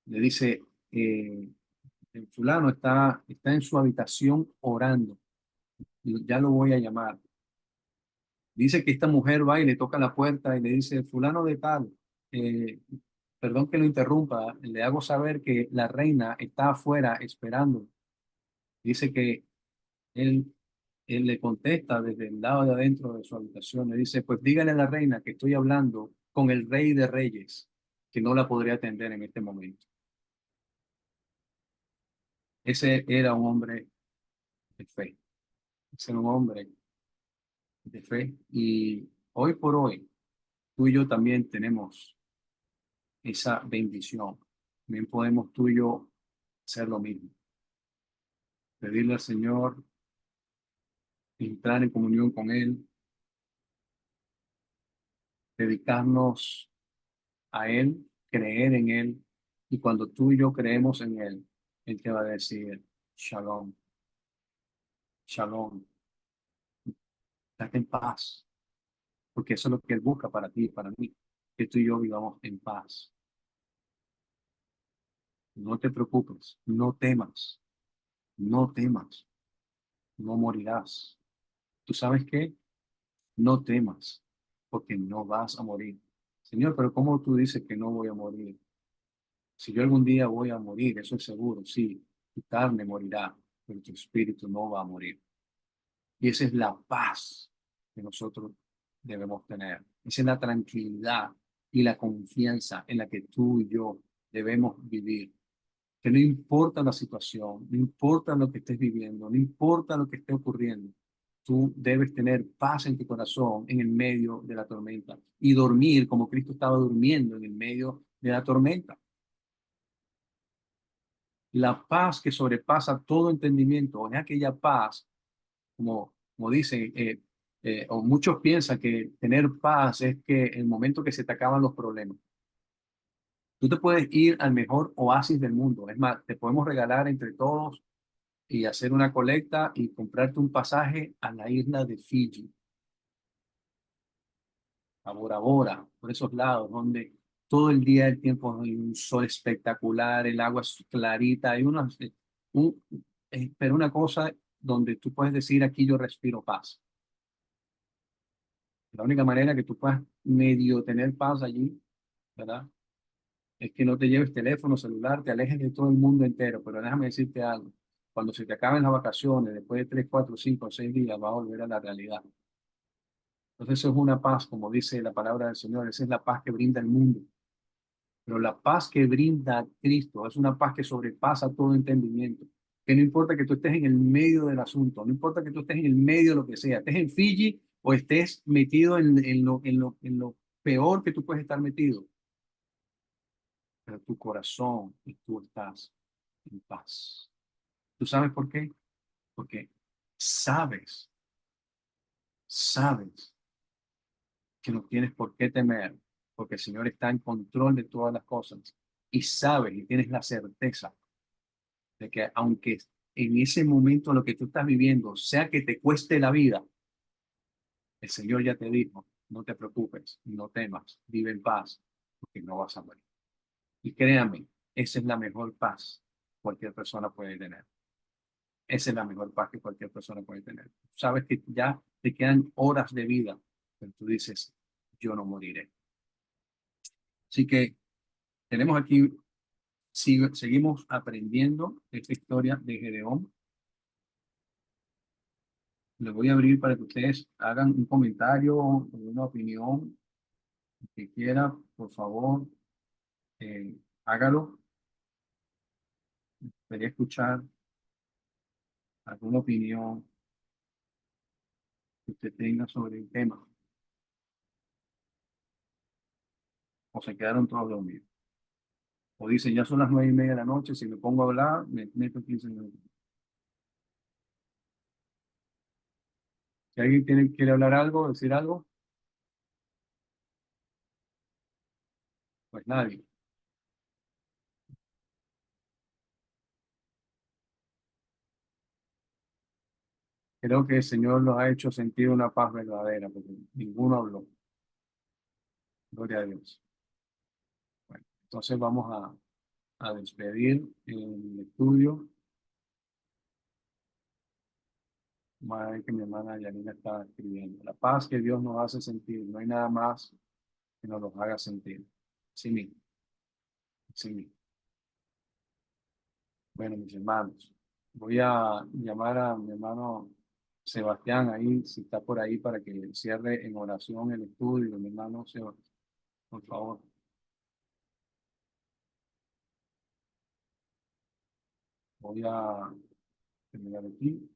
S1: le dice, el fulano está en su habitación orando, y ya lo voy a llamar. Dice que esta mujer va y le toca la puerta y le dice, fulano de tal, eh, perdón que lo interrumpa, le hago saber que la reina está afuera esperando. Dice que él, él le contesta desde el lado de adentro de su habitación, le dice, pues dígale a la reina que estoy hablando con el Rey de Reyes, que no la podría atender en este momento. Ese era un hombre de fe, ese era un hombre de fe. Y hoy por hoy, tú y yo también tenemos esa bendición. También podemos tú y yo hacer lo mismo. Pedirle al Señor, entrar en comunión con Él, dedicarnos a Él, creer en Él. Y cuando tú y yo creemos en Él, Él te va a decir, Shalom, Shalom, date en paz. Porque eso es lo que Él busca para ti y para mí, que tú y yo vivamos en paz. No te preocupes, no temas, no temas, no morirás. ¿Tú sabes qué? No temas, porque no vas a morir. Señor, pero ¿cómo tú dices que no voy a morir? Si yo algún día voy a morir, eso es seguro, sí, tu carne morirá, pero tu espíritu no va a morir. Y esa es la paz que nosotros debemos tener. Esa es la tranquilidad y la confianza en la que tú y yo debemos vivir. Que no importa la situación, no importa lo que estés viviendo, no importa lo que esté ocurriendo, tú debes tener paz en tu corazón en el medio de la tormenta y dormir como Cristo estaba durmiendo en el medio de la tormenta. La paz que sobrepasa todo entendimiento es aquella paz, como dicen, o muchos piensan que tener paz es que el momento que se te acaban los problemas. Tú te puedes ir al mejor oasis del mundo. Es más, te podemos regalar entre todos y hacer una colecta y comprarte un pasaje a la isla de Fiji, a Bora Bora, por esos lados, donde todo el día el tiempo hay un sol espectacular, el agua es clarita, hay un, pero una cosa donde tú puedes decir aquí yo respiro paz. La única manera que tú puedas medio tener paz allí, ¿verdad? es que no te lleves teléfono, celular, te alejes de todo el mundo entero, pero déjame decirte algo. Cuando se te acaben las vacaciones, después de 3, 4, 5, 6 días, va a volver a la realidad. Entonces eso es una paz, como dice la palabra del Señor, esa es la paz que brinda el mundo. Pero la paz que brinda Cristo es una paz que sobrepasa todo entendimiento. Que no importa que tú estés en el medio del asunto, no importa que tú estés en el medio de lo que sea, estés en Fiji o estés metido en lo peor que tú puedes estar metido, pero tu corazón y tú estás en paz. ¿Tú sabes por qué? Porque sabes, sabes que no tienes por qué temer, porque el Señor está en control de todas las cosas. Y sabes y tienes la certeza de que aunque en ese momento lo que tú estás viviendo sea que te cueste la vida, el Señor ya te dijo, no te preocupes, no temas, vive en paz, porque no vas a morir. Y créame, esa es la mejor paz que cualquier persona puede tener. Esa es la mejor paz que cualquier persona puede tener. Sabes que ya te quedan horas de vida, pero tú dices, yo no moriré. Así que tenemos aquí, seguimos aprendiendo esta historia de Gedeón. Le voy a abrir para que ustedes hagan un comentario o una opinión que quiera, por favor, hágalo. Quería escuchar alguna opinión que usted tenga sobre el tema. O se quedaron todos dormidos. O dicen, ya son las 9:30 de la noche, si me pongo a hablar, me meto 15 minutos. Si alguien quiere hablar algo, decir algo, pues nadie. Creo que el Señor nos ha hecho sentir una paz verdadera, porque ninguno habló. Gloria a Dios. Bueno, entonces vamos a despedir el estudio. Madre que mi hermana Yanina está escribiendo. La paz que Dios nos hace sentir, no hay nada más que nos los haga sentir. Sí mismo, sí mismo. Bueno, mis hermanos, voy a llamar a mi hermano Sebastián ahí, si está por ahí, para que cierre en oración el estudio. Mi hermano Sebastián, por favor. Voy a terminar aquí.